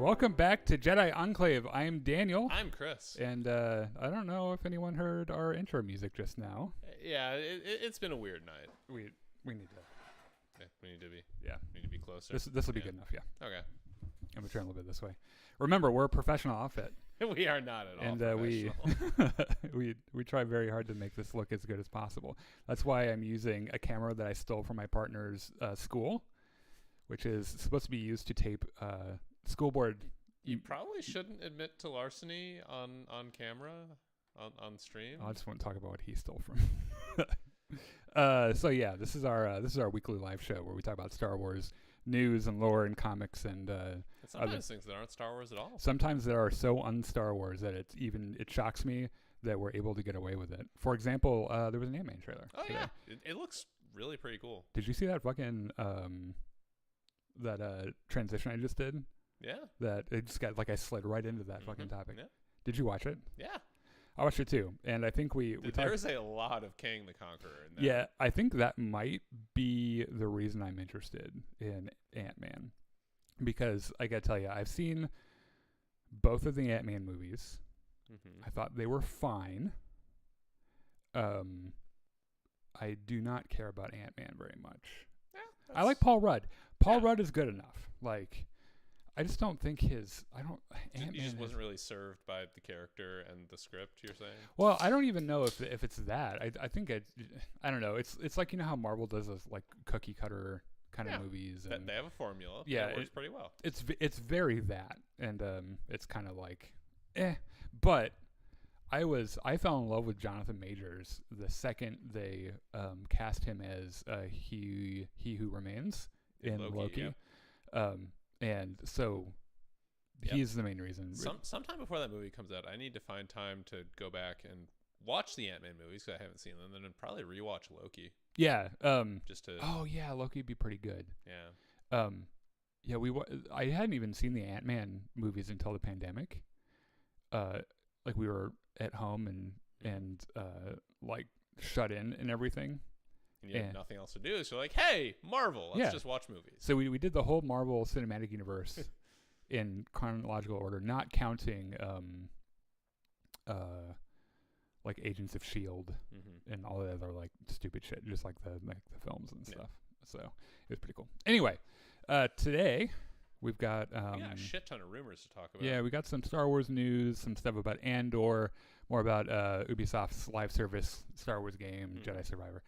Welcome back to Jedi Enclave. I am Daniel. I'm Chris. And I don't know if anyone heard our intro music just now. Yeah, it's been a weird night. We need to. Yeah, we need to be closer. This will be good enough. Yeah. Okay. I'm gonna turn a little bit this way. Remember, we're a professional outfit, We are not at all and professional. we try very hard to make this look as good as possible. That's why I'm using a camera that I stole from my partner's school, which is supposed to be used to tape school board. You probably shouldn't admit to larceny on camera, on stream. I just want to talk about what he stole from. So yeah, this is our weekly live show where we talk about Star Wars news and lore and comics and sometimes things that aren't Star Wars at all. Sometimes that are so un-Star Wars that it shocks me that we're able to get away with it. For example, there was an Ant-Man trailer. Oh today. yeah, it looks really pretty cool. Did you see that fucking transition I just did? Yeah. That it just got I slid right into that fucking topic. Yeah. Did you watch it? Yeah. I watched it too, and I think we there's a lot of King the Conqueror in there. Yeah, I think that might be the reason I'm interested in Ant-Man, because I gotta tell you, I've seen both of the Ant-Man movies. Mm-hmm. I thought they were fine. I do not care about Ant-Man very much. Yeah, I like Paul Rudd. Paul Rudd is good enough. I just don't think he just wasn't really served by the character and the script, you're saying? Well, I don't even know if it's that. I think I don't know. It's like, you know how Marvel does those cookie cutter kind of movies. And they have a formula. Yeah, it works pretty well. It's very that, and it's kind of But I fell in love with Jonathan Majors the second they cast him as he who remains in Loki. Yeah. And so he's the main reason. Sometime before that movie comes out, I need to find time to go back and watch the Ant-Man movies because I haven't seen them, and then probably rewatch Loki. Yeah. Just to. Oh yeah, Loki would be pretty good. Yeah. Yeah. I hadn't even seen the Ant-Man movies until the pandemic. We were at home and shut in and everything. And you have nothing else to do, so you're like, hey, Marvel, let's just watch movies. So we did the whole Marvel Cinematic Universe in chronological order, not counting Agents of S.H.I.E.L.D. and all the other stupid shit, just the films and stuff. So it was pretty cool. Anyway, today we've got we got a shit ton of rumors to talk about. Yeah, we got some Star Wars news, some stuff about Andor, more about Ubisoft's live service Star Wars game, Jedi Survivor.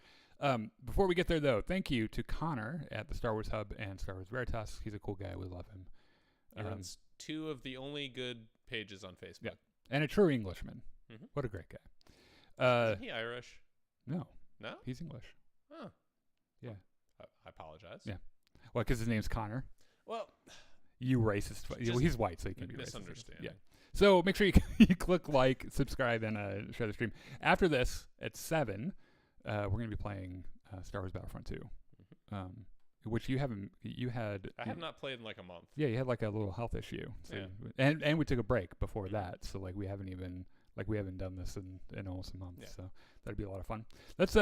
Before we get there, though, thank you to Connor at the Star Wars Hub and Star Wars Veritas. He's a cool guy. We love him. He runs two of the only good pages on Facebook. Yeah, and a true Englishman. What a great guy. Isn't he Irish? No. No? He's English. Oh. Yeah. I apologize. Yeah. Well, because his name's Connor. Well, you racist. Well, he's white, so he can be racist. Misunderstanding. Yeah. So make sure you click like, subscribe, and share the stream. After this, at 7, we're going to be playing Star Wars Battlefront 2, which you haven't. I have not played in a month. Yeah, you had a little health issue. So yeah. And we took a break before that, so we haven't even done this in almost a month. Yeah. So that'd be a lot of fun. Let's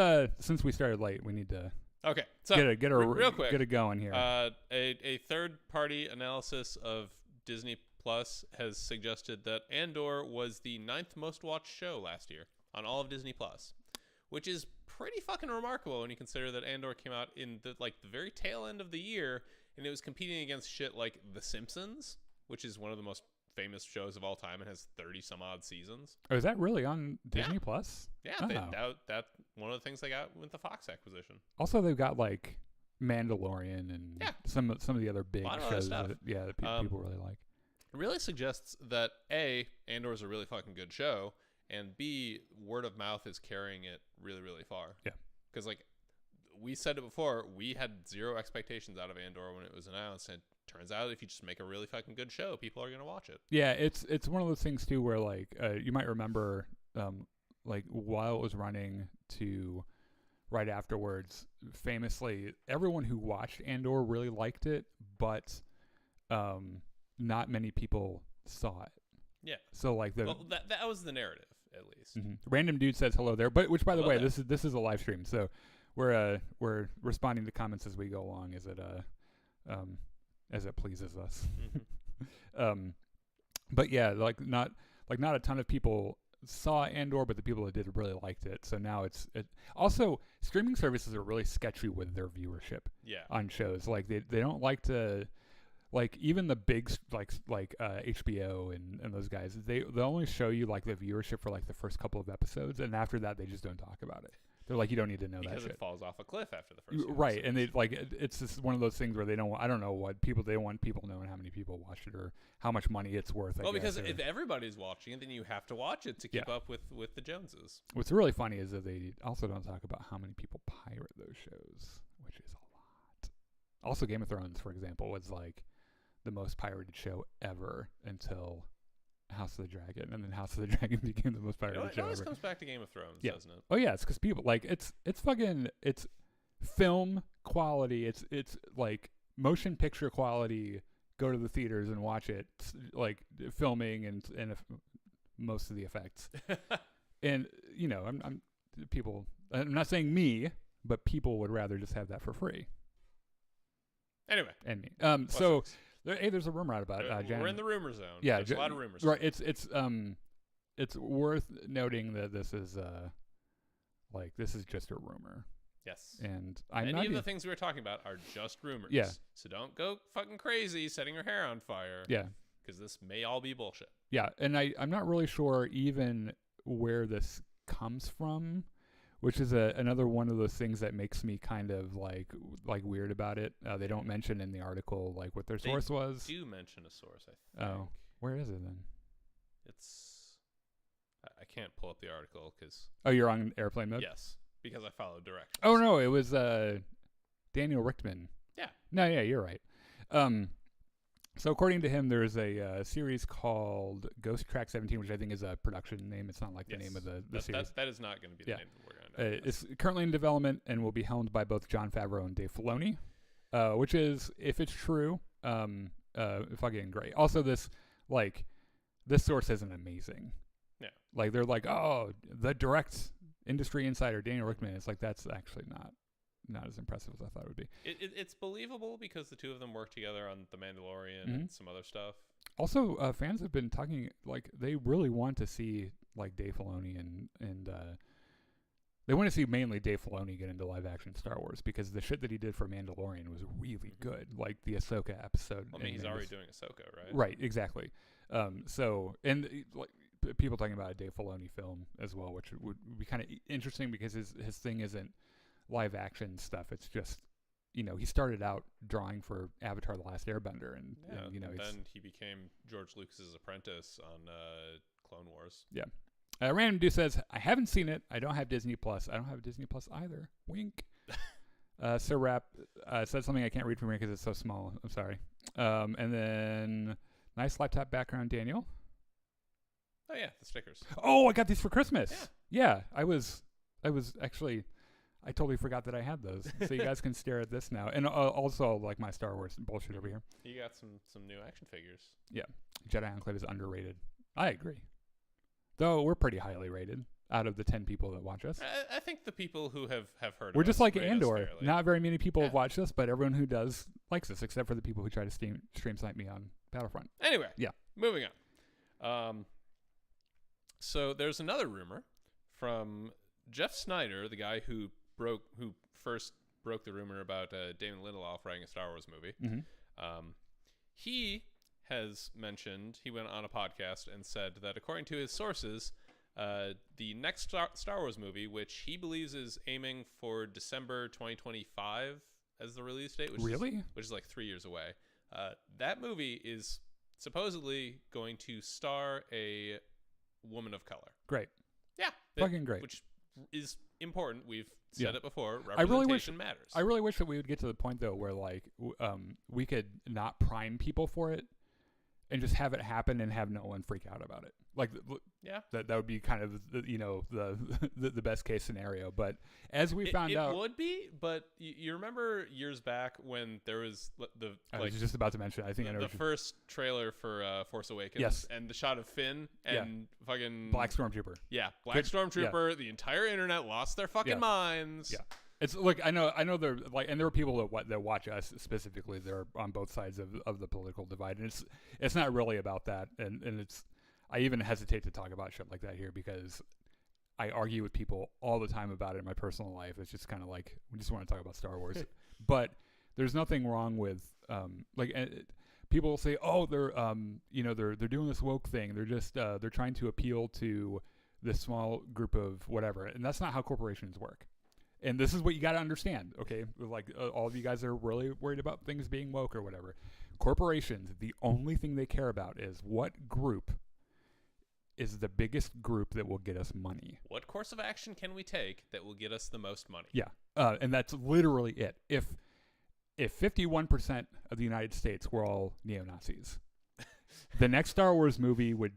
since we started late, we need to. Okay, so real quick, get it going here. A third-party analysis of Disney Plus has suggested that Andor was the 9th most watched show last year on all of Disney Plus, which is pretty fucking remarkable when you consider that Andor came out in the very tail end of the year, and it was competing against shit like The Simpsons, which is one of the most famous shows of all time and has 30 some odd seasons. Oh, is that really on Disney Plus? Yeah, that's one of the things they got with the Fox acquisition. Also, they've got Mandalorian and some of the other big shows that people really like. It really suggests that A, Andor is a really fucking good show, and B, word of mouth is carrying it really, really far. Yeah. Because we said it before, we had zero expectations out of Andor when it was announced, and it turns out if you just make a really fucking good show, people are going to watch it. Yeah, it's one of those things too where you might remember while it was running to right afterwards, famously everyone who watched Andor really liked it, but not many people saw it. Yeah. So that was the narrative, at least. Random dude says hello there, but which by the way, this is a live stream, so we're responding to comments as we go along as it pleases us. But yeah, like not a ton of people saw Andor, but the people that did really liked it. So now it also streaming services are really sketchy with their viewership Yeah. on shows. Like they don't like to, like even the big like HBO and those guys, they only show you like the viewership for like the first couple of episodes, and after that they just don't talk about it. They're like, you don't need to know because that shit. it falls off a cliff after the first few Right, episodes. and they like it's just one of those things where they don't. I don't know what people they want people knowing how many people watched it or how much money it's worth. Well, I guess, because if everybody's watching it, then you have to watch it to keep up with the Joneses. What's really funny is that they also don't talk about how many people pirate those shows, which is a lot. Also, Game of Thrones, for example, was like the most pirated show ever until House of the Dragon, and then House of the Dragon became the most pirated It show always ever. comes back to Game of Thrones, Yeah. doesn't it? Oh yeah, it's because people like it's film quality. It's like motion picture quality. Go to the theaters and watch it. Like filming and most of the effects. And I'm people. I'm not saying me, but people would rather just have that for free. Anyway, And me. So there's a rumor out about we're in the rumor zone. Yeah, There's a lot of rumors. Right. It's worth noting that this is just a rumor. Yes. And I'm Any not of the things we were talking about are just rumors. Yeah. So don't go fucking crazy setting your hair on fire. Yeah. Because this may all be bullshit. Yeah, and I'm not really sure even where this comes from, which is another one of those things that makes me kind of like weird about it. They don't mention in the article like what their source was. They do mention a source, I think. Oh, where is it then? I can't pull up the article because... Oh, you're on airplane mode? Yes, because I followed directions. Oh, no, it was Daniel Richtman. Yeah. No, yeah, you're right. So according to him, there's a series called Ghost Track 17, which I think is a production name. It's not like the name of the series. That is not going to be the name that we're going to know. It's currently in development and will be helmed by both Jon Favreau and Dave Filoni, which is, if it's true, fucking great. Also, this source isn't amazing. Yeah. Like, they're like, oh, the direct industry insider, Daniel Richtman. It's like, that's actually not as impressive as I thought it would be. It's believable because the two of them work together on The Mandalorian and some other stuff. Also, fans have been talking, like, they really want to see, like, Dave Filoni and they want to see mainly Dave Filoni get into live-action Star Wars because the shit that he did for Mandalorian was really good, like the Ahsoka episode. Well, I mean, he's already doing Ahsoka, right? Right, exactly. People talking about a Dave Filoni film as well, which would be kind of interesting because his thing isn't live action stuff. It's just, he started out drawing for Avatar: The Last Airbender, and then he became George Lucas's apprentice on Clone Wars. Yeah. Random Dude says, I haven't seen it. I don't have Disney Plus. I don't have Disney Plus either. Wink. Sir Rap said something I can't read from here because it's so small. I'm sorry. And then nice laptop background, Daniel. Oh yeah, the stickers. Oh, I got these for Christmas. Yeah. I was actually, I totally forgot that I had those. So you guys can stare at this now. And also, like, my Star Wars bullshit over here. You got some new action figures. Yeah. Jedi Enclave is underrated. I agree. Though we're pretty highly rated out of the 10 people that watch us. I think the people who have heard we're of just us like rate us Andor. fairly. Not very many people have watched us, but everyone who does likes us, except for the people who try to stream snipe me on Battlefront. Anyway. Yeah. Moving on. So there's another rumor from Jeff Snyder, the guy who first broke the rumor about Damon Lindelof writing a Star Wars movie. Mm-hmm. He has mentioned, he went on a podcast and said that according to his sources, the next Star Wars movie, which he believes is aiming for December 2025 as the release date, which is like 3 years away. That movie is supposedly going to star a woman of color. Great. Yeah. Fucking great. Which is important. We've said it before. Matters. I really wish that we would get to the point, though, where, like, we could not prime people for it and just have it happen and have no one freak out about it. Like, that would be kind of the best case scenario. But as we found out, it would be. But you remember years back when there was I was just about to mention. I think I know the first trailer for Force Awakens. Yes. And the shot of Finn and fucking Black Stormtrooper. Yeah, Black Stormtrooper. Yeah. The entire internet lost their fucking minds. Yeah. It's look, I know there like, and there are people that watch us specifically. They're on both sides of the political divide, and it's not really about that. And it's, I even hesitate to talk about shit like that here because I argue with people all the time about it in my personal life. It's just kind of like we just want to talk about Star Wars, but there's nothing wrong with people will say, oh, they're they're doing this woke thing. They're just they're trying to appeal to this small group of whatever, and that's not how corporations work. And this is what you got to understand, okay? Like all of you guys are really worried about things being woke or whatever. Corporations, the only thing they care about is what group is the biggest group that will get us money. What course of action can we take that will get us the most money? Yeah, and that's literally it. If 51% of the United States were all neo-Nazis, the next Star Wars movie would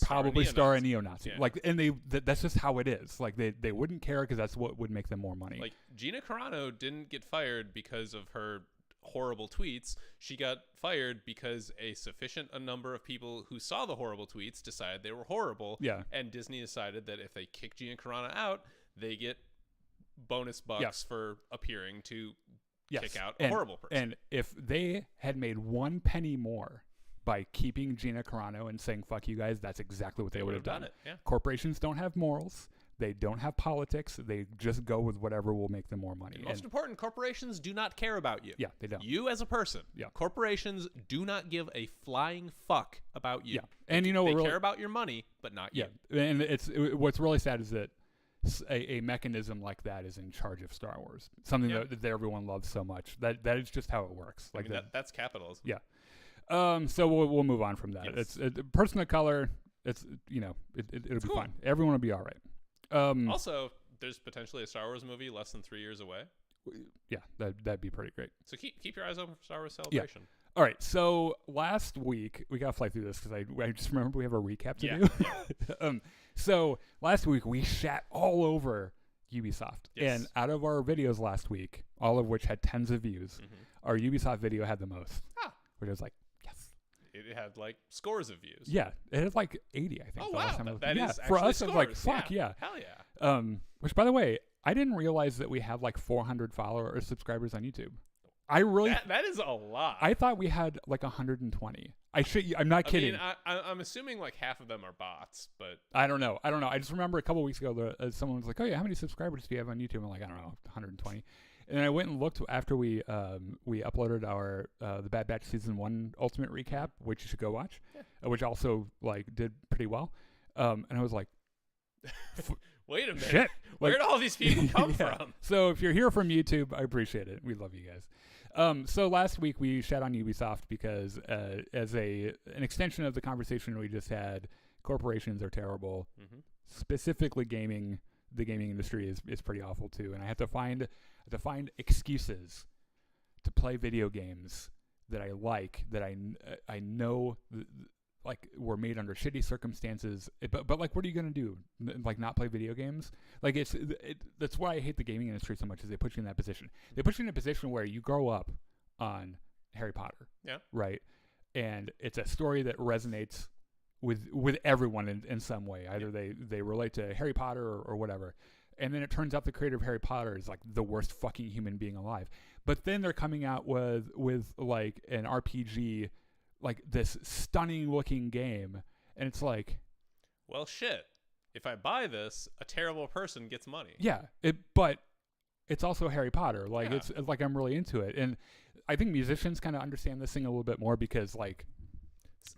probably star a neo-Nazi. Yeah. Like, and that's just how it is. Like, they wouldn't care because that's what would make them more money. Like, Gina Carano didn't get fired because of her horrible tweets. She got fired because a sufficient number of people who saw the horrible tweets decided they were horrible. Yeah. And Disney decided that if they kick Gina Carano out, they get bonus bucks for appearing to kick out a horrible person. And if they had made 1 penny more by keeping Gina Carano and saying "fuck you guys," that's exactly what they would have done. It. Yeah. Corporations don't have morals. They don't have politics. They just go with whatever will make them more money. And most important, corporations do not care about you. Yeah, they don't. You as a person. Yeah. Corporations do not give a flying fuck about you. Yeah. And you know they what really care about your money, but not you. Yeah. And what's really sad is that a mechanism like that is in charge of Star Wars. Something that everyone loves so much. That is just how it works. Like that's capitalism. Yeah. So we'll move on from that. Yes. It's person of color. It's it'll be fine. Everyone will be all right. Also, there's potentially a Star Wars movie less than 3 years away. Yeah, that'd be pretty great. So keep your eyes open for Star Wars Celebration. Yeah. All right. So last week we gotta fly through this because I just remember we have a recap to do. Yeah. So last week we shat all over Ubisoft, Yes. and out of our videos last week, all of which had tens of views, our Ubisoft video had the most. Which was like, yes. It had like scores of views. Yeah, it had like 80, I think. Oh the wow, last time that is for actually us. scores. It was like, fuck yeah. Hell yeah. Which, by the way, I didn't realize that we have like 400 followers or subscribers on YouTube. I really that is a lot. I thought we had like 120. I'm not kidding. I mean, I'm assuming like half of them are bots, but I don't know. I just remember a couple weeks ago, someone was like, "Oh yeah, how many subscribers do you have on YouTube?" I'm like, I don't know, 120. And I went and looked after we uploaded our the Bad Batch Season 1 Ultimate Recap, which you should go watch, which also like did pretty well. And I was like, wait a minute, shit, where did all these people come from? So if you're here from YouTube, I appreciate it. We love you guys. So last week we shat on Ubisoft because as an extension of the conversation we just had, corporations are terrible. Specifically gaming, the gaming industry is pretty awful too. And I have to find excuses to play video games that I like, that I know like were made under shitty circumstances. But like, what are you gonna do? Like, not play video games? Like, that's why I hate the gaming industry so much. Is they put you in that position. They put you in a position where you grow up on Harry Potter. Yeah. Right. And it's a story that resonates with everyone in some way. Either they relate to Harry Potter or whatever. And then it turns out the creator of Harry Potter is like the worst fucking human being alive. But then they're coming out with like an RPG, like this stunning looking game, and it's like, well, shit. If I buy this, a terrible person gets money. Yeah, but it's also Harry Potter. Like, it's like I'm really into it, and I think musicians kind of understand this thing a little bit more because like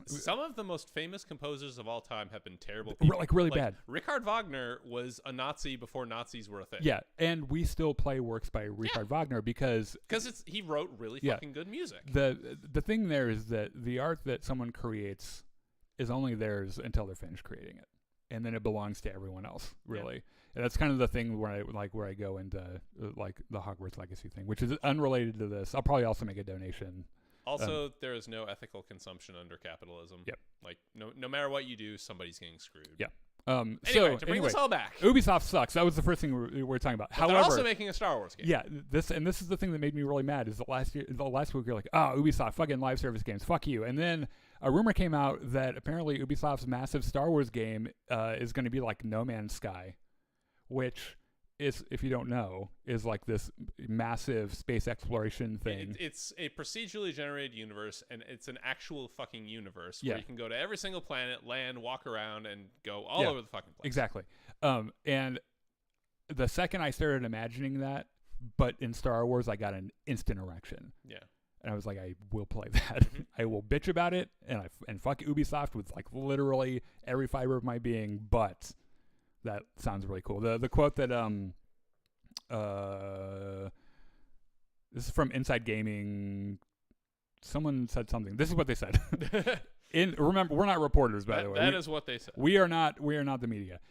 some of the most famous composers of all time have been terrible people. Like really bad. Richard Wagner was a Nazi before Nazis were a thing. Yeah, and we still play works by Richard Wagner because he wrote really fucking good music. The thing there is that the art that someone creates is only theirs until they're finished creating it, and then it belongs to everyone else, really. Yeah. And that's kind of the thing where I go into like the Hogwarts Legacy thing, which is unrelated to this. I'll probably also make a donation. Also, there is no ethical consumption under capitalism. Yep. Like, no matter what you do, somebody's getting screwed. Yeah. To bring this all back, Ubisoft sucks. That was the first thing we were talking about. But however, they're also making a Star Wars game. Yeah. This is the thing that made me really mad. Is the last week you're like, oh, Ubisoft, fucking live service games, fuck you. And then a rumor came out that apparently Ubisoft's massive Star Wars game is going to be like No Man's Sky, which is, if you don't know, is like this massive space exploration thing. It's a procedurally generated universe, and it's an actual fucking universe Yeah. where you can go to every single planet, land, walk around, and go all over the fucking place. Exactly. And the second I started imagining that, but in Star Wars, I got an instant erection. Yeah. And I was like, I will play that. I will bitch about it, and fuck Ubisoft with like literally every fiber of my being. But that sounds really cool. The quote that this is from Inside Gaming. Someone said something. This is what they said. Remember, we're not reporters, by the way. That is what they said. We are not the media.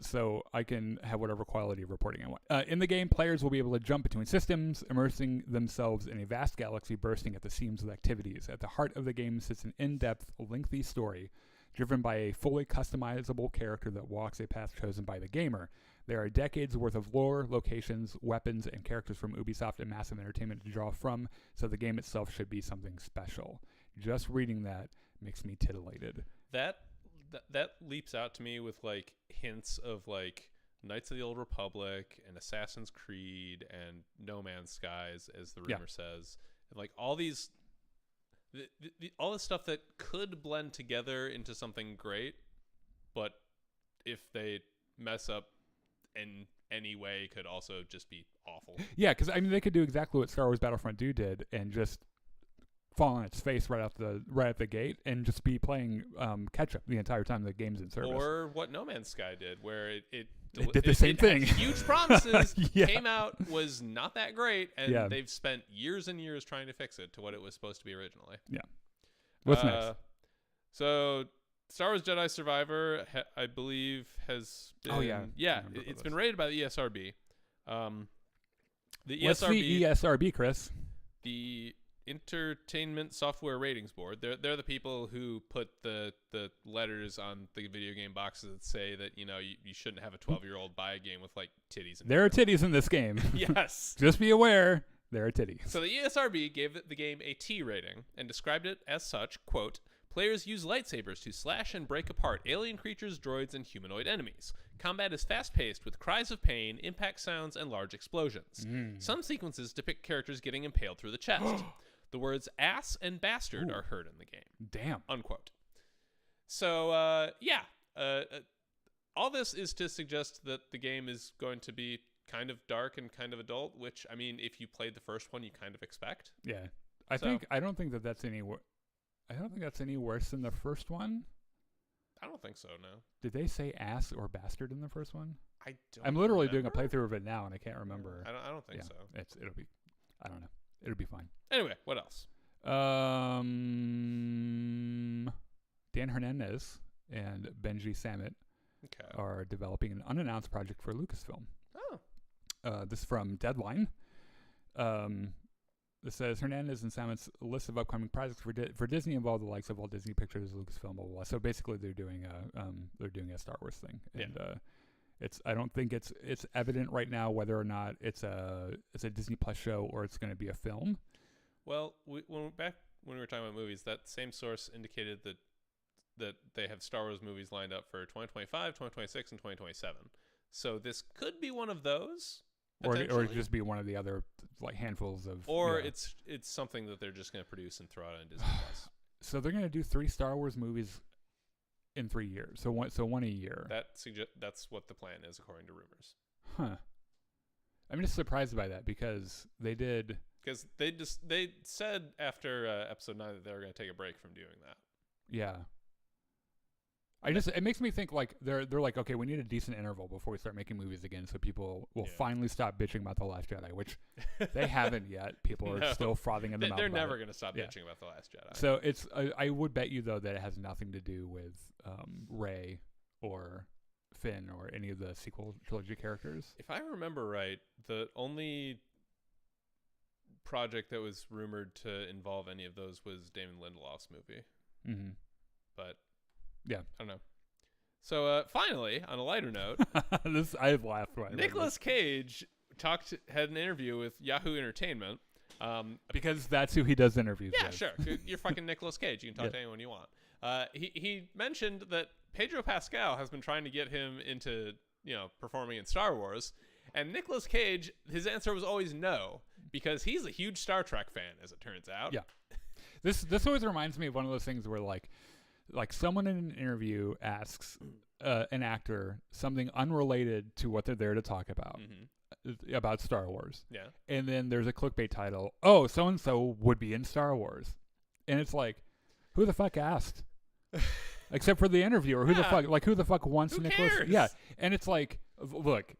So I can have whatever quality of reporting I want. In the game, players will be able to jump between systems, immersing themselves in a vast galaxy bursting at the seams with activities. At the heart of the game sits an in-depth, lengthy story driven by a fully customizable character that walks a path chosen by the gamer. There are decades worth of lore, locations, weapons, and characters from Ubisoft and Massive Entertainment to draw from, so the game itself should be something special. Just reading that makes me titillated. That leaps out to me with like hints of like Knights of the Old Republic and Assassin's Creed and No Man's Skies, as the rumor says, and like all these all this stuff that could blend together into something great, but if they mess up in any way, could also just be awful. Yeah, because I mean they could do exactly what Star Wars Battlefront 2 did and just fall on its face right at the gate and just be playing catch up the entire time the game's in service. Or what No Man's Sky did, where it did the same thing. Had huge promises, Yeah. came out, was not that great, and Yeah. they've spent years and years trying to fix it to what it was supposed to be originally. Yeah. What's next? So Star Wars Jedi Survivor, I believe, has been... Oh, yeah. It's been rated by the ESRB. What's the ESRB, Chris? The Entertainment Software Ratings Board. They're the people who put the letters on the video game boxes that say that, you know, you shouldn't have a 12-year-old buy a game with like titties. There are titties in this game. Yes. Just be aware, there are titties. So the ESRB gave the game a T rating and described it as such, quote, players use lightsabers to slash and break apart alien creatures, droids, and humanoid enemies. Combat is fast-paced with cries of pain, impact sounds, and large explosions. Some sequences depict characters getting impaled through the chest. The words ass and bastard are heard in the game. Damn. Unquote. So, all this is to suggest that the game is going to be kind of dark and kind of adult, which, I mean, if you played the first one, you kind of expect. Yeah. I don't think that's any worse than the first one. I don't think so, no. Did they say ass or bastard in the first one? I'm literally doing a playthrough of it now, and I can't remember. I don't think so. It'll be. I don't know. It'll be fine. Anyway, what else? Dan Hernandez and Benji Samit are developing an unannounced project for Lucasfilm. Oh. This is from Deadline. This says Hernandez and Samit's list of upcoming projects for Disney involve the likes of Walt Disney Pictures, Lucasfilm, blah, blah, blah. So basically, they're doing a Star Wars thing, and I don't think it's evident right now whether or not it's a Disney Plus show or it's going to be a film. Well, when we were talking about movies, that same source indicated that they have Star Wars movies lined up for 2025, 2026, and 2027. So this could be one of those. Or just be one of the other like handfuls of. Or it's something that they're just going to produce and throw out on Disney Plus. So they're going to do 3 Star Wars movies in 3 years. So one a year. That's what the plan is, according to rumors. Huh. I'm just surprised by that because they did. Because they said after episode 9 that they were going to take a break from doing that. Yeah. It makes me think like they're like, okay, we need a decent interval before we start making movies again, so people will finally stop bitching about The Last Jedi, which they haven't yet. People are still frothing in the mouth. They're never going to stop bitching about The Last Jedi. So it's I would bet you though that it has nothing to do with Rey or Finn or any of the sequel trilogy characters. If I remember right, the only project that was rumored to involve any of those was Damon Lindelof's movie. Mm-hmm. But yeah, I don't know. So finally, on a lighter note, I've laughed. Nicolas Cage had an interview with Yahoo Entertainment. Because that's who he does interviews with. Yeah, sure. You're fucking Nicolas Cage. You can talk to anyone you want. He mentioned that Pedro Pascal has been trying to get him into performing in Star Wars, And Nicolas Cage, his answer was always no, because he's a huge Star Trek fan, as it turns out. Yeah. This always reminds me of one of those things where like someone in an interview asks an actor something unrelated to what they're there to talk about. About Star Wars. Yeah. And then there's a clickbait title, oh, so-and-so would be in Star Wars. And it's like, who the fuck asked? Except for the interviewer. Who the fuck wants Nicholas? Yeah. And it's like, look.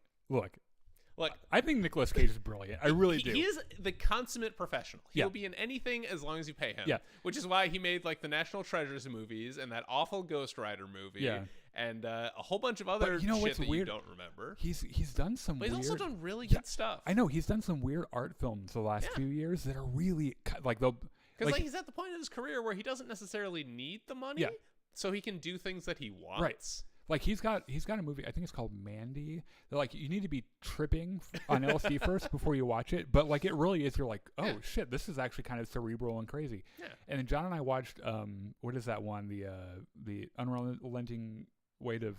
I think Nicolas Cage is brilliant. I really do. He is the consummate professional. He'll Yeah. be in anything as long as you pay him. Yeah. Which is why he made like the National Treasures movies and that awful Ghost Rider movie. Yeah. And a whole bunch of other you know shit what's that weird? you don't remember. He's done some But weird... he's also done really good stuff. I know. He's done some weird art films the last few years that are really... like they'll... Because like he's at the point in his career where he doesn't necessarily need the money, so he can do things that he wants. Right. Like he's got a movie, I think it's called Mandy. They're like, you need to be tripping on LSD first before you watch it. But like it really is, you're like, oh shit, this is actually kind of cerebral and crazy. Yeah. And then John and I watched what is that one? The Unrelenting Weight of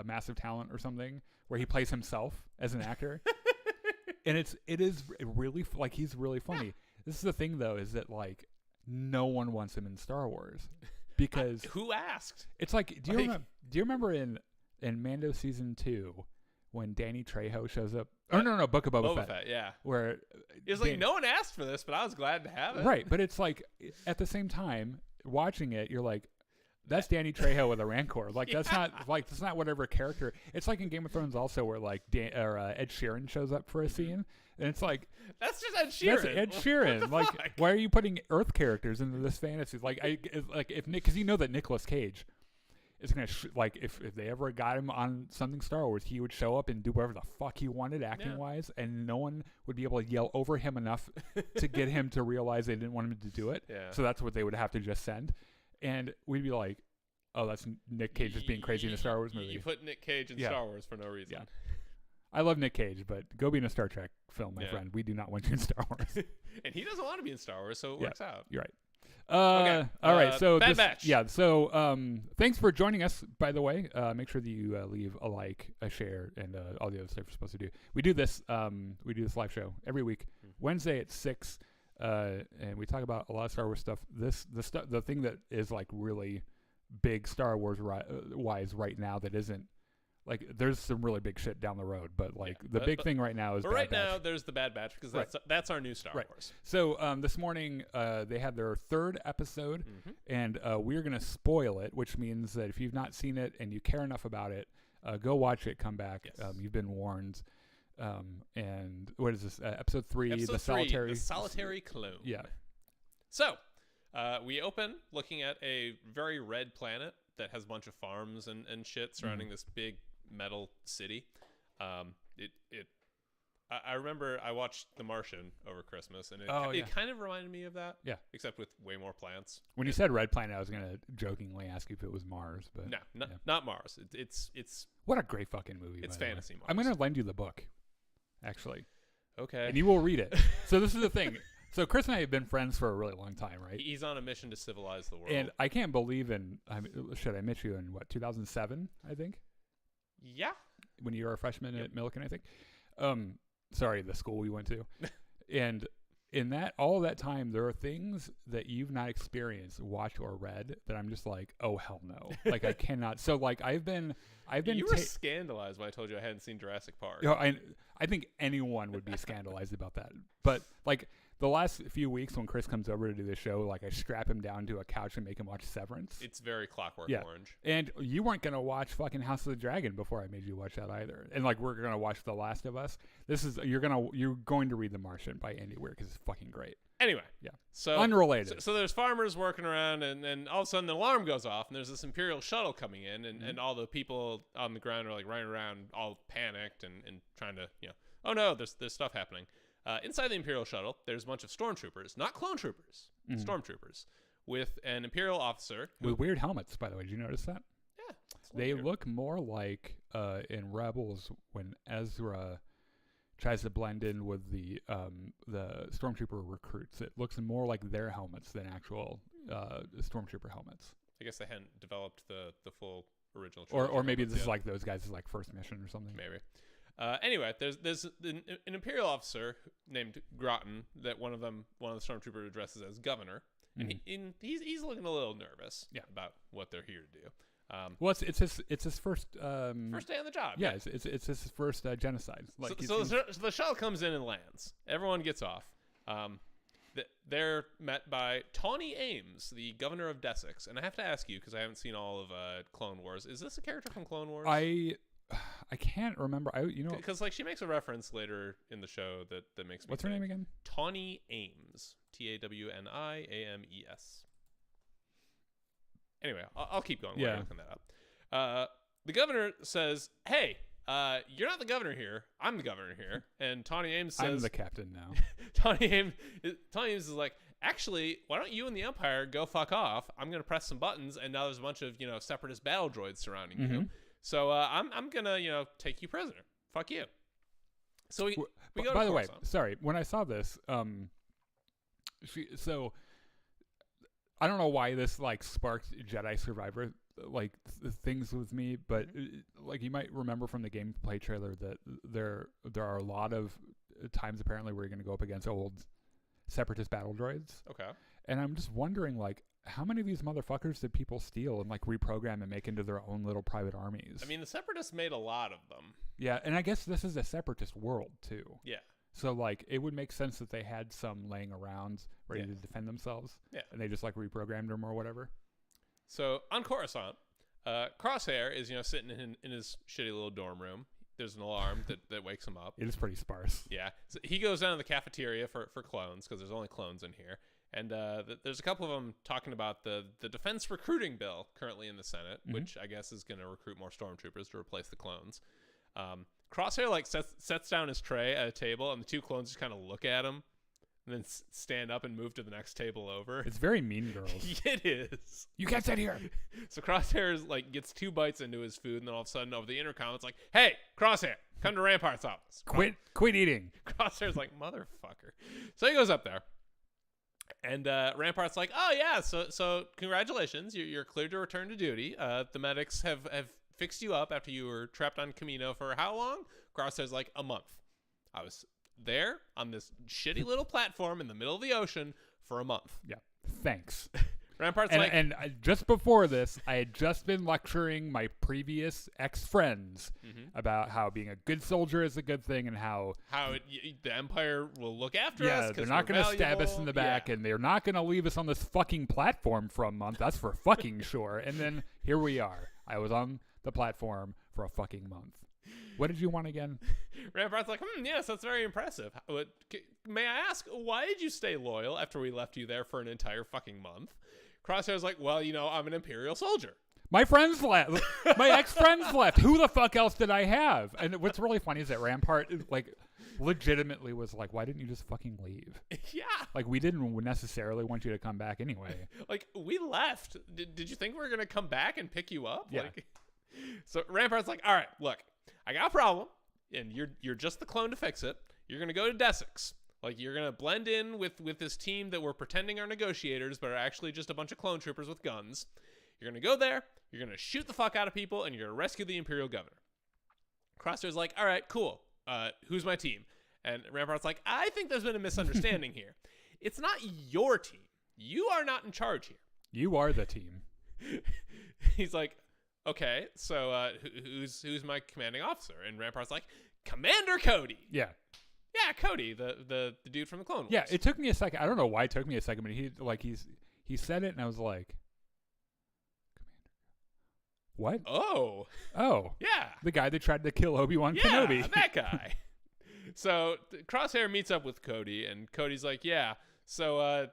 Massive Talent or something, where he plays himself as an actor. And it is really like he's really funny. This is the thing though, is that like no one wants him in Star Wars. Because who asked? It's like, do you remember in Mando season 2 when Danny Trejo shows up? Oh no, Book of Boba Fett. Yeah. Where it's like no one asked for this, but I was glad to have it. Right, but it's like at the same time watching it, you're like, that's Danny Trejo with a Rancor. Like that's not whatever character. It's like in Game of Thrones also, where like Ed Sheeran shows up for a scene. And it's like, that's just Ed Sheeran. That's Ed Sheeran. Like, why are you putting Earth characters into this fantasy? Like, because you know that Nicolas Cage is gonna if they ever got him on something Star Wars, he would show up and do whatever the fuck he wanted acting wise, and no one would be able to yell over him enough to get him to realize they didn't want him to do it. Yeah. So that's what they would have to just send, and we'd be like, oh, that's Nick Cage just being crazy in a Star Wars movie. You put Nick Cage in Star Wars for no reason. Yeah. I love Nick Cage, but go be in a Star Trek film, my friend. We do not want you in Star Wars. And he doesn't want to be in Star Wars, so it works out. You're right. Okay. All right. So Bad Batch. Yeah. So thanks for joining us. By the way, make sure that you leave a like, a share, and all the other stuff you're supposed to do. We do this. We do this live show every week, Wednesday at 6, and we talk about a lot of Star Wars stuff. The thing that is like really big Star Wars wise right now that isn't. Like, there's some really big shit down the road, but like the big thing right now is But Bad right Batch. now, there's the Bad Batch because that's our new Star Wars. So this morning, they had their 3rd episode, and we're gonna spoil it, which means that if you've not seen it and you care enough about it, go watch it. Come back. Yes. You've been warned. And what is this? Episode 3, Episode 3, the solitary clone. Yeah. So, we open looking at a very red planet that has a bunch of farms and shit surrounding this big metal city. I remember I watched The Martian over Christmas, and it kind of reminded me of that. Yeah. Except with way more plants. When you said red planet, I was gonna jokingly ask you if it was Mars, but not Mars. It's what a great fucking movie. It's fantasy Mars. I'm gonna lend you the book, actually. Okay. And you will read it. So this is the thing. So Chris and I have been friends for a really long time, right? He's on a mission to civilize the world. And I can't believe I met you in 2007, I think? Yeah. When you were a freshman at Millikan, I think. Sorry, the school we went to. And in all that time, there are things that you've not experienced, watched, or read that I'm just like, oh hell no. Like I cannot. So like I've been You were scandalized when I told you I hadn't seen Jurassic Park. You know, I think anyone would be scandalized about that. But like the last few weeks when Chris comes over to do the show, like I strap him down to a couch and make him watch Severance. It's very Clockwork Orange. And you weren't going to watch fucking House of the Dragon before I made you watch that either. And like we're going to watch The Last of Us. You're going to read The Martian by Andy Weir because it's fucking great. Anyway. Yeah. So unrelated. So there's farmers working around, and then all of a sudden the alarm goes off, and there's this Imperial shuttle coming in, and all the people on the ground are like running around all panicked and trying to, oh no, there's stuff happening. Inside the Imperial shuttle, there's a bunch of stormtroopers, not clone troopers, stormtroopers, with an Imperial officer. With weird helmets, by the way. Did you notice that? Yeah. They look more like in Rebels when Ezra tries to blend in with the stormtrooper recruits. It looks more like their helmets than actual stormtrooper helmets. I guess they hadn't developed the full original. Or maybe this is like those guys' like first mission or something. Maybe. Anyway, there's an Imperial officer named Groton that one of the stormtroopers addresses as governor, and he's looking a little nervous about what they're here to do. Well, it's his first day on the job. Yeah, it's his first genocide. Like so the shuttle comes in and lands. Everyone gets off. They're met by Tawny Ames, the governor of Desix. And I have to ask you, because I haven't seen all of Clone Wars, is this a character from Clone Wars? I can't remember. Because she makes a reference later in the show that makes me. What's her name again? Tawny Ames. TAWNIAMES. Anyway, I'll keep going while I'm looking that up. The governor says, "Hey, you're not the governor here. I'm the governor here." And Tawny Ames says, "I'm the captain now." Tawny Ames is like, "Actually, why don't you and the Empire go fuck off? I'm gonna press some buttons, and now there's a bunch of separatist battle droids surrounding you. So I'm gonna take you prisoner. Fuck you." So we go. By the way, sorry. When I saw this, so I don't know why this sparked Jedi Survivor things with me, but you might remember from the gameplay trailer that there are a lot of times apparently where you're going to go up against old separatist battle droids. Okay. And I'm just wondering how many of these motherfuckers did people steal and reprogram and make into their own little private armies? I mean, the separatists made a lot of them. Yeah, and I guess this is a separatist world too. Yeah. So it would make sense that they had some laying around ready to defend themselves. Yeah. And they just reprogrammed them or whatever. So on Coruscant, Crosshair is sitting in his shitty little dorm room. There's an alarm that wakes him up. It is pretty sparse. Yeah. So he goes down to the cafeteria for clones, because there's only clones in here. And there's a couple of them talking about the defense recruiting bill currently in the Senate, which I guess is going to recruit more stormtroopers to replace the clones. Crosshair sets down his tray at a table, and the two clones just kind of look at him and then stand up and move to the next table over. It's very Mean Girls. It is. You can't sit here. So Crosshair gets 2 bites into his food, and then all of a sudden over the intercom it's like, "Hey, Crosshair, come to Rampart's office. Quit eating." Crosshair's like, "Motherfucker." So he goes up there, and Rampart's like, "Oh yeah, so congratulations, you're cleared to return to duty. The medics have fixed you up after you were trapped on Cameo for how long?" Crosshair's like, "A month. I was there on this shitty little platform in the middle of the ocean for a month." Yeah. Thanks. Rampart's just before this, I had just been lecturing my previous ex-friends about how being a good soldier is a good thing and how the Empire will look after us. They're not going to stab us in the back, and they're not going to leave us on this fucking platform for a month. That's for fucking sure. And then here we are. I was on the platform for a fucking month. What did you want again? Rampart's like, yes, that's very impressive. May I ask, why did you stay loyal after we left you there for an entire fucking month? Crosshair's like, "Well, I'm an Imperial soldier. My friends left. My ex-friends left. Who the fuck else did I have?" And what's really funny is that Rampart, legitimately was like, "Why didn't you just fucking leave?" Yeah. We didn't necessarily want you to come back anyway. We left. Did you think we were going to come back and pick you up? Yeah. So Rampart's like, "All right, look, I got a problem, and you're just the clone to fix it. You're going to go to Desix. You're going to blend in with this team that we're pretending are negotiators, but are actually just a bunch of clone troopers with guns. You're going to go there, you're going to shoot the fuck out of people, and you're going to rescue the Imperial governor." Crosshair's like, "All right, cool. Who's my team?" And Rampart's like, "I think there's been a misunderstanding here. It's not your team. You are not in charge here. You are the team." He's like, "Okay, so who's my commanding officer?" And Rampart's like, "Commander Cody." Yeah. Yeah, Cody, the dude from the Clone Wars. Yeah, it took me a second. I don't know why it took me a second, but he said it, and I was like, "What?" Oh. Yeah. The guy that tried to kill Obi-Wan Kenobi. Yeah, that guy. So Crosshair meets up with Cody, and Cody's like, "Yeah, so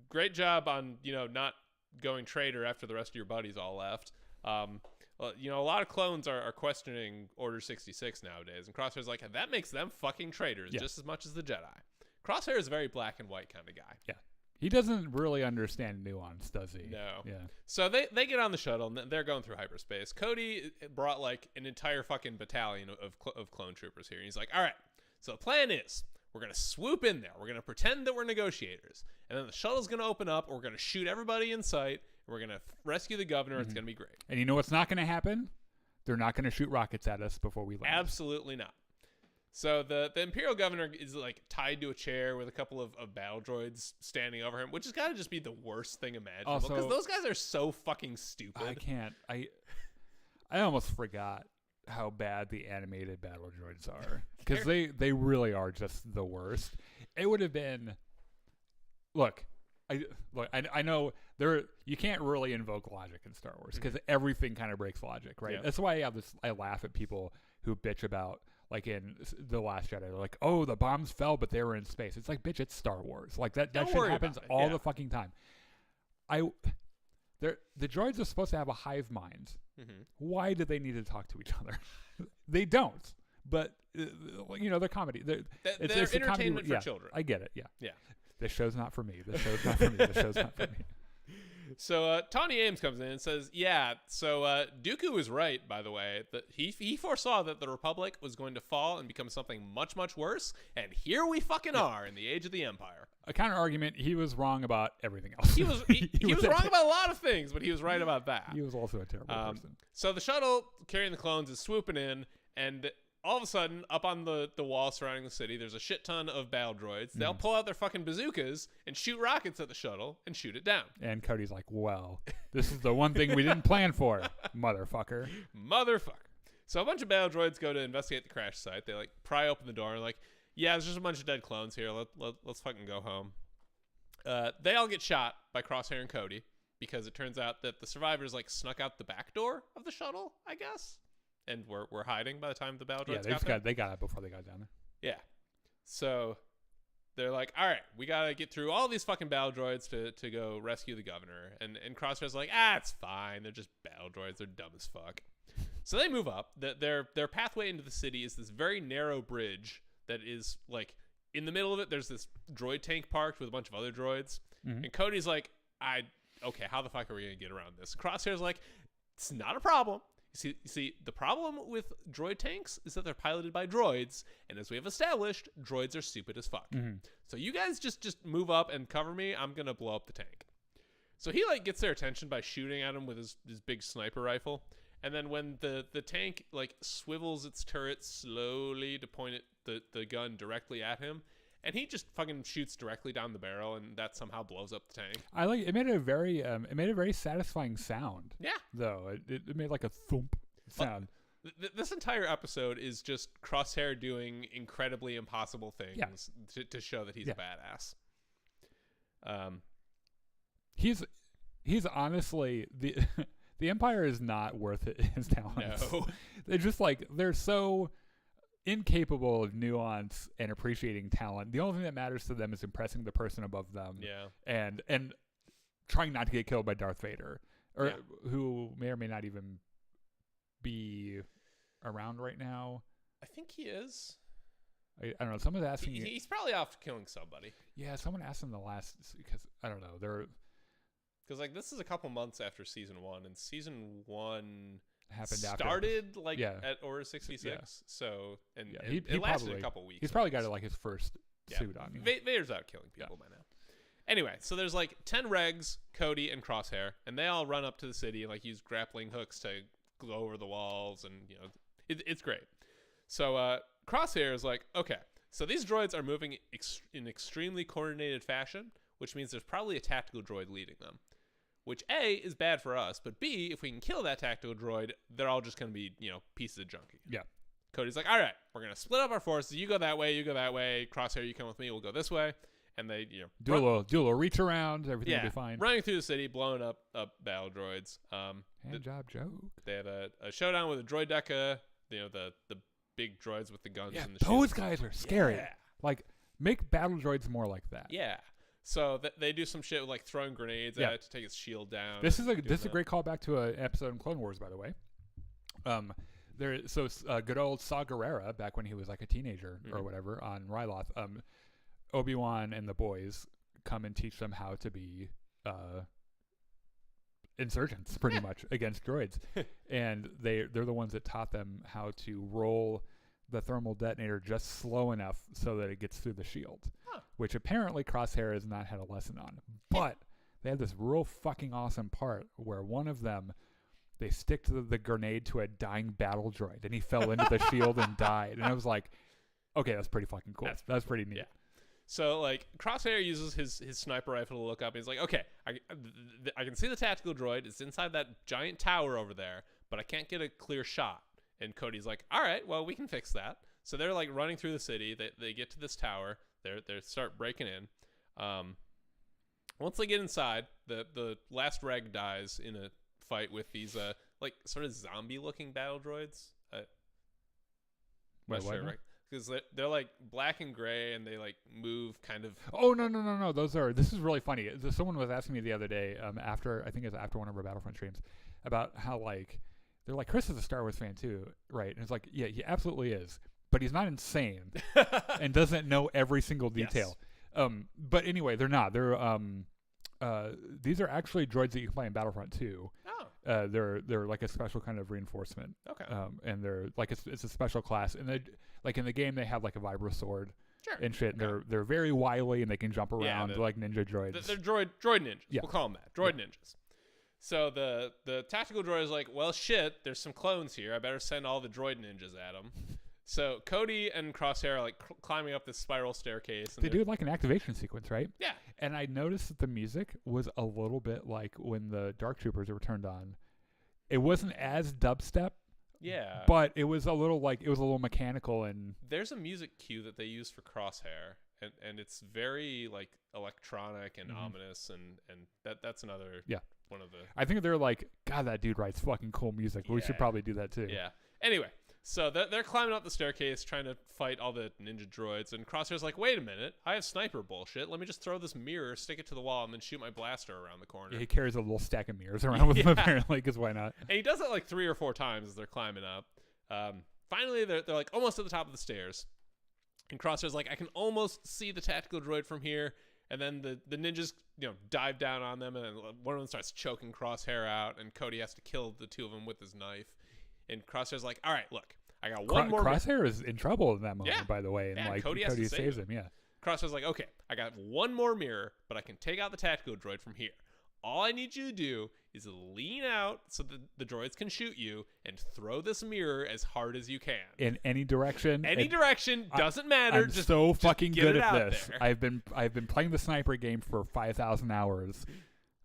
great job on not going traitor after the rest of your buddies all left. A lot of clones are questioning Order 66 nowadays." And Crosshair's like, "That makes them fucking traitors just as much as the Jedi." Crosshair is a very black and white kind of guy. Yeah. He doesn't really understand nuance, does he? No. Yeah. So they get on the shuttle, and they're going through hyperspace. Cody brought an entire fucking battalion of clone troopers here. And he's like, "All right, so the plan is we're going to swoop in there. We're going to pretend that we're negotiators. And then the shuttle's going to open up. We're going to shoot everybody in sight. We're going to rescue the governor. It's going to be great." And you know what's not going to happen? They're not going to shoot rockets at us before we land. Absolutely not. So the Imperial governor is like tied to a chair with a couple of battle droids standing over him, which has got to just be the worst thing imaginable because those guys are so fucking stupid. I almost forgot how bad the animated battle droids are because they really are just the worst. It would have been I know you can't really invoke logic in Star Wars because everything kind of breaks logic, right? Yeah. That's why I laugh at people who bitch about, like in The Last Jedi, they're like, oh, the bombs fell, but they were in space. It's like, bitch, it's Star Wars. Like that shit happens all the fucking time. The droids are supposed to have a hive mind. Mm-hmm. Why do they need to talk to each other? They don't. But they're comedy. They're entertainment for children. I get it. Yeah. Yeah. This show's not for me. This show's not for me. This show's not for me. So Tawny Ames comes in and says, yeah, so Dooku was right, by the way. That he foresaw that the Republic was going to fall and become something much, much worse. And here we fucking are in the age of the Empire. A counter argument, he was wrong about everything else. He was wrong about a lot of things, but he was right about that. He was also a terrible person. So the shuttle carrying the clones is swooping in, and all of a sudden, up on the wall surrounding the city, there's a shit ton of battle droids. They'll pull out their fucking bazookas and shoot rockets at the shuttle and shoot it down. And Cody's like, well, this is the one thing we didn't plan for, motherfucker. So a bunch of battle droids go to investigate the crash site. They like pry open the door and like, yeah, there's just a bunch of dead clones here. Let's fucking go home. They all get shot by Crosshair and Cody because it turns out that the survivors like snuck out the back door of the shuttle, I guess. And we're hiding by the time the battle droids got there. They got it before they got down there. Yeah. So they're like, all right, we got to get through all these fucking battle droids to go rescue the governor. And Crosshair's like, it's fine. They're just battle droids. They're dumb as fuck. So they move up. Their pathway into the city is this very narrow bridge that is like in the middle of it. There's this droid tank parked with a bunch of other droids. Mm-hmm. And Cody's like, okay, how the fuck are we going to get around this? Crosshair's like, it's not a problem. You see, the problem with droid tanks is that they're piloted by droids, and as we have established, droids are stupid as fuck. Mm-hmm. So you guys just move up and cover me. I'm gonna blow up the tank. So he like gets their attention by shooting at them with his big sniper rifle, and then when the tank like swivels its turret slowly to point the gun directly at him, and he just fucking shoots directly down the barrel, and that somehow blows up the tank. I like it. Made a very satisfying sound. Yeah. Though it made like a thump sound. This entire episode is just Crosshair doing incredibly impossible things to show that he's a badass. He's honestly the Empire is not worth his talents. No. They're just like they're so incapable of nuance and appreciating talent. The only thing that matters to them is impressing the person above them. Yeah. And trying not to get killed by Darth Vader, or who may or may not even be around right now. I think he is. I don't know. Someone's asking. He's probably off killing somebody. Yeah, someone asked him because I don't know. Because like this is a couple months after season 1, and season 1 happened started at Order 66. So he lasted probably, a couple weeks. He's probably got like his first suit on. Vader's out killing people by now. Anyway, so there's like 10 regs, Cody, and Crosshair, and they all run up to the city and like use grappling hooks to go over the walls, and it's great. So Crosshair is like, okay, so these droids are moving in extremely coordinated fashion, which means there's probably a tactical droid leading them. Which A is bad for us, but B, if we can kill that tactical droid, they're all just going to be, pieces of junk. Yeah. Cody's like, all right, we're going to split up our forces. You go that way, you go that way. Crosshair, you come with me. We'll go this way. And they, do a little reach around. Everything will be fine. Running through the city, blowing up battle droids. Hand job joke. They have a showdown with a droid deca. The big droids with the guns and the those shields. guys are scary. Yeah. Like, make battle droids more like that. Yeah. So they do some shit with like throwing grenades at it to take its shield down. This is a great callback to an episode in Clone Wars, by the way. Good old Saw Gerrera, back when he was like a teenager or whatever on Ryloth. Obi-Wan and the boys come and teach them how to be insurgents, pretty much, against droids, and they're the ones that taught them how to roll the thermal detonator just slow enough so that it gets through the shield, which apparently Crosshair has not had a lesson on. But they had this real fucking awesome part where one of them they stick the grenade to a dying battle droid, and he fell into the shield and died. And I was like, okay, that's pretty fucking cool. That's pretty neat. Yeah. So, like, Crosshair uses his sniper rifle to look up. And he's like, okay, I can see the tactical droid. It's inside that giant tower over there, but I can't get a clear shot. And Cody's like, all right, well, we can fix that. So they're, like, running through the city. They get to this tower. They start breaking in. Once they get inside, the last reg dies in a fight with these, like, sort of zombie-looking battle droids. Wait, what? Right? Because they're like black and gray, and they like move kind of. Oh no! This is really funny. Someone was asking me the other day, after one of our Battlefront streams, about how like they're like, Chris is a Star Wars fan too, right? And it's like, yeah, he absolutely is, but he's not insane and doesn't know every single detail. Yes. But anyway, they're not. They're these are actually droids that you can play in Battlefront 2. Oh. They're like a special kind of reinforcement. Okay. And they're like it's a special class, and they like in the game they have like a vibro sword. Sure. And shit. Okay. They're very wily, and they can jump around. They're like ninja droids. They're droid ninjas. Yeah. We'll call them that. Droid ninjas. So the tactical droid is like, well, shit. There's some clones here. I better send all the droid ninjas at them. So Cody and Crosshair are like climbing up this spiral staircase. And they do like an activation sequence, right? Yeah. And I noticed that the music was a little bit like when the Dark Troopers were turned on. It wasn't as dubstep. Yeah. But it was a little mechanical, and there's a music cue that they use for Crosshair, and it's very like electronic and ominous, and that's another one of the. I think they're like, God, that dude writes fucking cool music. We should probably do that too. Yeah. Anyway, so they're climbing up the staircase trying to fight all the ninja droids, and Crosshair's like, wait a minute, I have sniper bullshit. Let me just throw this mirror, stick it to the wall, and then shoot my blaster around the corner. Yeah, he carries a little stack of mirrors around with him, apparently, because why not? And he does it like 3 or 4 times as they're climbing up. Finally, they're like almost at the top of the stairs, and Crosshair's like, I can almost see the tactical droid from here. And then the ninjas, dive down on them, and one of them starts choking Crosshair out, and Cody has to kill the 2 of them with his knife. And Crosshair's like, all right, look, I got one more. Crosshair is in trouble in that moment, by the way, and like Cody saves him. Yeah. Crosshair's like, okay, I got one more mirror, but I can take out the tactical droid from here. All I need you to do is lean out so that the droids can shoot you, and throw this mirror as hard as you can. In any direction. Any direction, doesn't matter. I'm so fucking good at this. There. I've been playing the sniper game for 5,000 hours.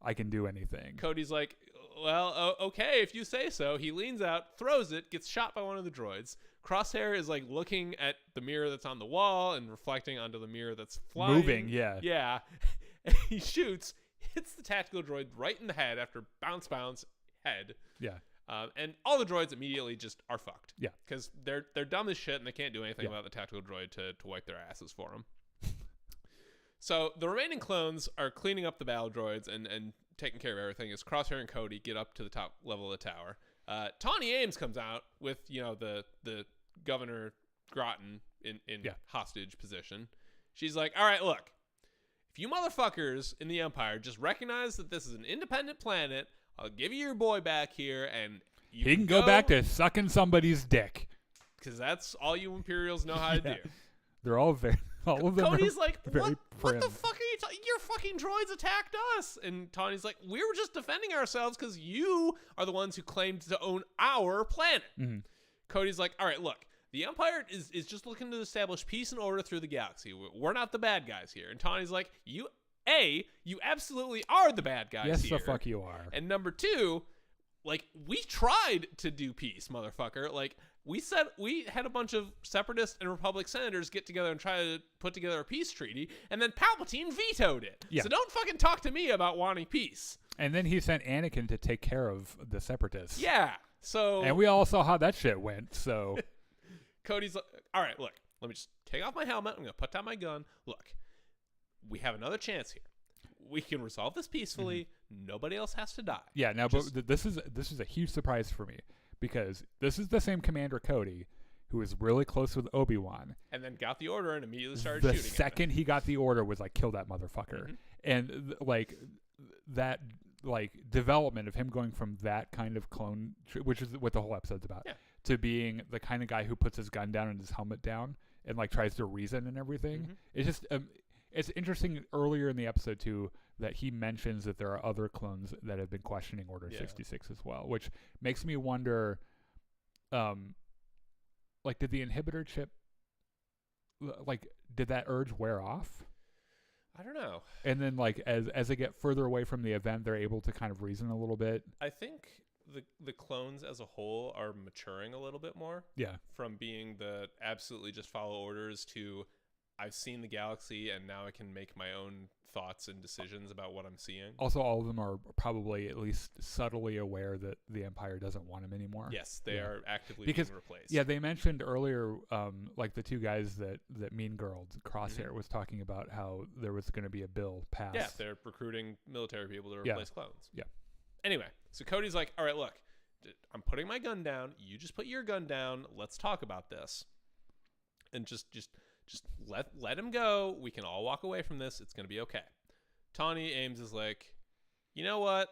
I can do anything. Cody's like, well, okay, if you say so. He leans out, throws it, gets shot by one of the droids. Crosshair is like looking at the mirror that's on the wall and reflecting onto the mirror that's flying. Moving, yeah. Yeah. And he shoots, hits the tactical droid right in the head after bounce, head. Yeah. And all the droids immediately just are fucked. Yeah. Because they're dumb as shit, and they can't do anything about the tactical droid to wipe their asses for them. So the remaining clones are cleaning up the battle droids and taking care of everything as Crosshair and Cody get up to the top level of the tower. Tawny Ames comes out with, the Governor Groton in hostage position. She's like, all right, look, if you motherfuckers in the Empire just recognize that this is an independent planet, I'll give you your boy back here, and he can go back to sucking somebody's dick. Because that's all you Imperials know how to do. They're all all of them. Cody's like, what the fuck are you talking? Your fucking droids attacked us. And Tawny's like, we were just defending ourselves because you are the ones who claimed to own our planet. Mm-hmm. Cody's like, all right, look, the Empire is just looking to establish peace and order through the galaxy. We're not the bad guys here. And Tawny's like, you absolutely are the bad guys here. Yes, the fuck you are. And number 2, like, we tried to do peace, motherfucker. Like, we had a bunch of Separatist and Republic senators get together and try to put together a peace treaty, and then Palpatine vetoed it. Yeah. So don't fucking talk to me about wanting peace. And then he sent Anakin to take care of the Separatists. Yeah. So. And we all saw how that shit went. So. Cody's like, all right, look, let me just take off my helmet. I'm gonna put down my gun. Look, we have another chance here. We can resolve this peacefully. Mm-hmm. Nobody else has to die. Yeah. Now, but this is a huge surprise for me. Because this is the same Commander Cody who was really close with Obi-Wan. And then got the order and immediately started shooting. The second he got the order was like, kill that motherfucker. Mm-hmm. And that development of him going from that kind of clone, which is what the whole episode's about, to being the kind of guy who puts his gun down and his helmet down and like tries to reason and everything. Mm-hmm. It's just, it's interesting earlier in the episode too that he mentions that there are other clones that have been questioning Order 66 as well, which makes me wonder, like, did the inhibitor chip, like, did that urge wear off? I don't know. And then, like, as they get further away from the event, they're able to kind of reason a little bit. I think the clones as a whole are maturing a little bit more. Yeah. From being the absolutely just follow orders to I've seen the galaxy and now I can make my own thoughts and decisions about what I'm seeing. Also, all of them are probably at least subtly aware that the Empire doesn't want them anymore. Yes, they are actively being replaced. Yeah, they mentioned earlier, like the two guys that Mean Girl Crosshair was talking about how there was going to be a bill passed. Yeah, they're recruiting military people to replace clones. Yeah. Anyway, so Cody's like, all right, look, I'm putting my gun down. You just put your gun down. Let's talk about this. And just let him go. We can all walk away from this. It's going to be okay. Tawny Ames is like, you know what?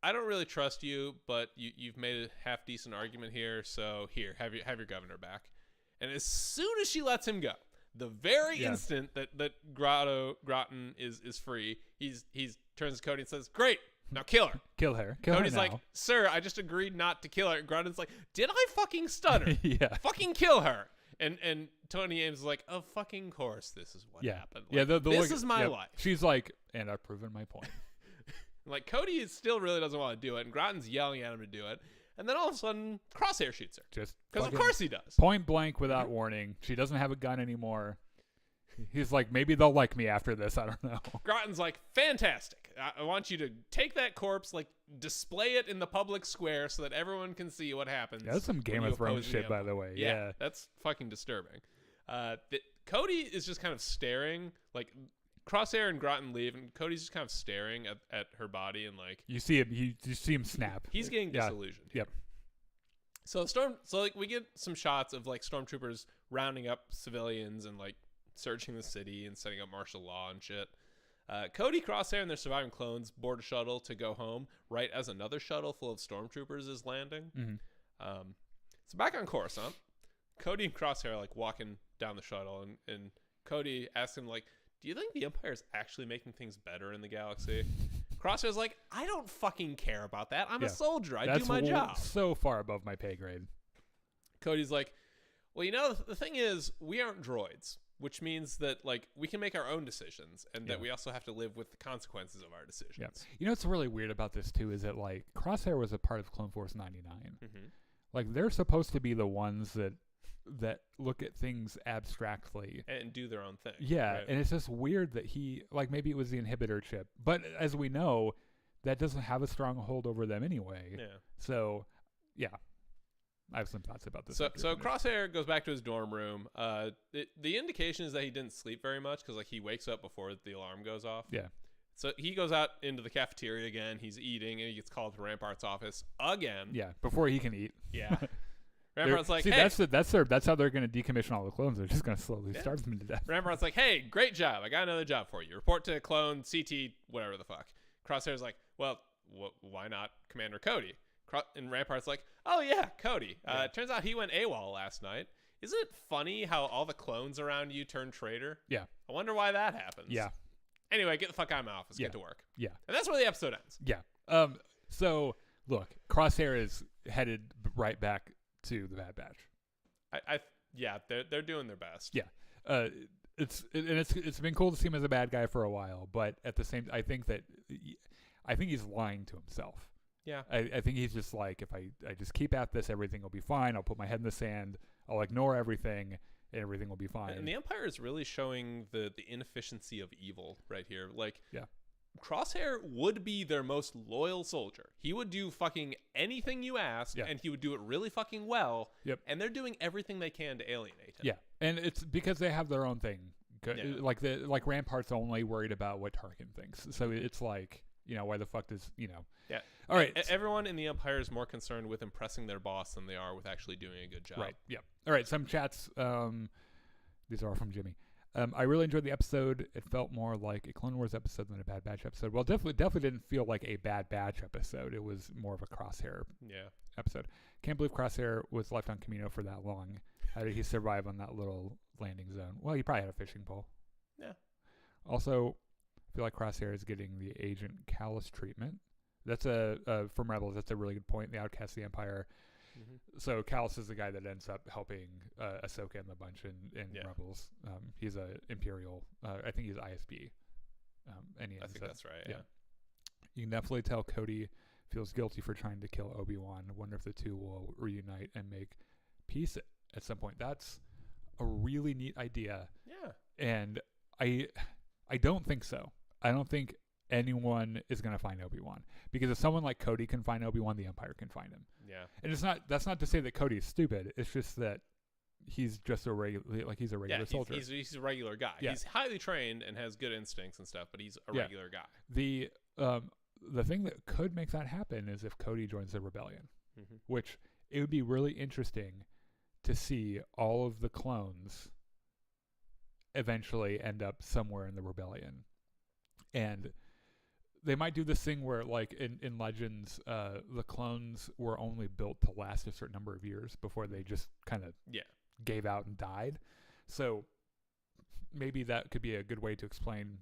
I don't really trust you, but you've made a half-decent argument here, so here, have your governor back. And as soon as she lets him go, the very instant that Groton is free, he turns to Cody and says, great, now kill her. Kill her. Cody's her now. like, sir, I just agreed not to kill her. And Groton's like, did I fucking stutter? Yeah. Fucking kill her. And Tony Ames is like, of fucking course this is what happened. Like, this is my life. She's like, and I've proven my point. Like, Cody still really doesn't want to do it, and Groton's yelling at him to do it. And then all of a sudden, Crosshair shoots her. Just because of course he does. Point blank without warning. She doesn't have a gun anymore. He's like, maybe they'll like me after this. I don't know. Groton's like, fantastic. I want you to take that corpse, like, display it in the public square so that everyone can see what happens. That's some Game of Thrones shit, by the way. Yeah. That's fucking disturbing. Cody is just kind of staring. Like, Crosshair and Groton leave, and Cody's just kind of staring at her body, and like you see him, you see him snap. He's getting disillusioned. Yep. So like we get some shots of like stormtroopers rounding up civilians and like searching the city and setting up martial law and shit. Cody, Crosshair, and their surviving clones board a shuttle to go home right as another shuttle full of stormtroopers is landing. Mm-hmm. So back on Coruscant, Cody and Crosshair are like walking down the shuttle, and Cody asks him like, do you think the Empire is actually making things better in the galaxy? Crosshair's like, I don't fucking care about that. I'm a soldier. I do my job. So far above my pay grade. Cody's like, well, you know, the thing is, we aren't droids, which means that like we can make our own decisions, and that we also have to live with the consequences of our decisions. Yeah. You know what's really weird about this too is that like Crosshair was a part of Clone Force 99. Mm-hmm. Like they're supposed to be the ones that look at things abstractly and do their own thing. Yeah, right? and it's just weird that he, like, maybe it was the inhibitor chip, but as we know, that doesn't have a strong hold over them anyway. Yeah. So, yeah, I have some thoughts about this. So Crosshair goes back to his dorm room. The indication is that he didn't sleep very much because like he wakes up before the alarm goes off. Yeah. So he goes out into the cafeteria again. He's eating, and he gets called to Rampart's office again. Yeah, before he can eat. Yeah. Rampart's like, hey. That's how they're going to decommission all the clones. They're just going to slowly starve them to death. Rampart's like, hey, great job. I got another job for you. Report to clone CT, whatever the fuck. Crosshair's like, well, why not Commander Cody? And Rampart's like, oh, yeah, Cody. Turns out he went AWOL last night. Isn't it funny how all the clones around you turned traitor? Yeah. I wonder why that happens. Yeah. Anyway, get the fuck out of my office. Get to work. Yeah. And that's where the episode ends. Yeah. So, look, Crosshair is headed right back to the Bad Batch. They're doing their best. Yeah. It's been cool to see him as a bad guy for a while, but at the same, I think he's lying to himself. Yeah. I think he's just like, if I just keep at this, everything will be fine. I'll put my head in the sand. I'll ignore everything, and everything will be fine. And the Empire is really showing the inefficiency of evil right here. Like, yeah. Crosshair would be their most loyal soldier. He would do fucking anything you ask, and he would do it really fucking well. Yep. And they're doing everything they can to alienate him. Yeah, and it's because they have their own thing. Like Rampart's only worried about what Tarkin thinks. So it's like, why the fuck does, Yeah. All right. Everyone in the Empire is more concerned with impressing their boss than they are with actually doing a good job. Right. Yeah. All right. Some chats. These are all from Jimmy. I really enjoyed the episode. It felt more like a Clone Wars episode than a Bad Batch episode. Well, definitely didn't feel like a Bad Batch episode. It was more of a Crosshair episode. Can't believe Crosshair was left on Cameo for that long. How did he survive on that little landing zone? Well, he probably had a fishing pole. Yeah. Also, I feel like Crosshair is getting the Agent Callus treatment. That's from Rebels. That's a really good point. The Outcast of the Empire. Mm-hmm. So Callus is the guy that ends up helping Ahsoka and the bunch in Rebels. He's a Imperial. I think he's ISB. And I think that's right. Yeah. You can definitely tell Cody feels guilty for trying to kill Obi-Wan. I wonder if the two will reunite and make peace at some point. That's a really neat idea. Yeah. And I don't think so. I don't think anyone is going to find Obi-Wan, because if someone like Cody can find Obi-Wan, the Empire can find him. Yeah. And that's not to say that Cody is stupid. It's just that he's just a regular soldier. He's a regular guy. Yeah. He's highly trained and has good instincts and stuff, but he's a regular guy. The thing that could make that happen is if Cody joins the rebellion, Mm-hmm. which it would be really interesting to see all of the clones eventually end up somewhere in the rebellion. And they might do this thing where, like in Legends, the clones were only built to last a certain number of years before they just kind of gave out and died. So maybe that could be a good way to explain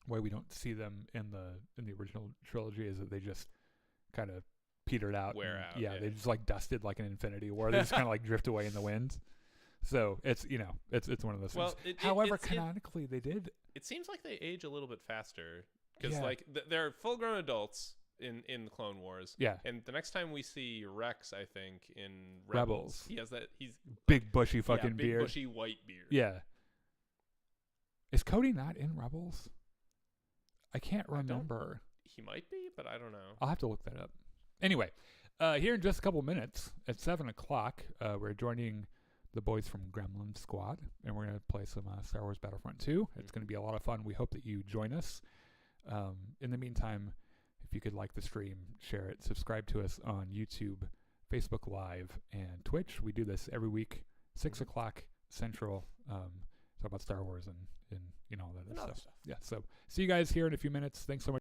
why we don't see them in the original trilogy, is that they just kind of petered out. Wear out. Yeah, they just like dusted like an Infinity War. They just kind of like drift away in the wind. So it's it's one of those things. However, canonically they did. It seems like they age a little bit faster because like they're full-grown adults in the Clone Wars. Yeah. And the next time we see Rex, I think in Rebels. he has that. He's big bushy fucking big beard. bushy white beard. Yeah. Is Cody not in Rebels? I can't remember. He might be, but I don't know. I'll have to look that up. Anyway, here in just a couple minutes at 7:00, we're joining the boys from Gremlin Squad, and we're going to play some Star Wars Battlefront 2. It's going to be a lot of fun. We hope that you join us. In the meantime, if you could like the stream, share it, subscribe to us on YouTube, Facebook Live, and Twitch. We do this every week, 6:00 Central. Talk about Star Wars and all that and other stuff. stuff. Yeah. So see you guys here in a few minutes. Thanks so much.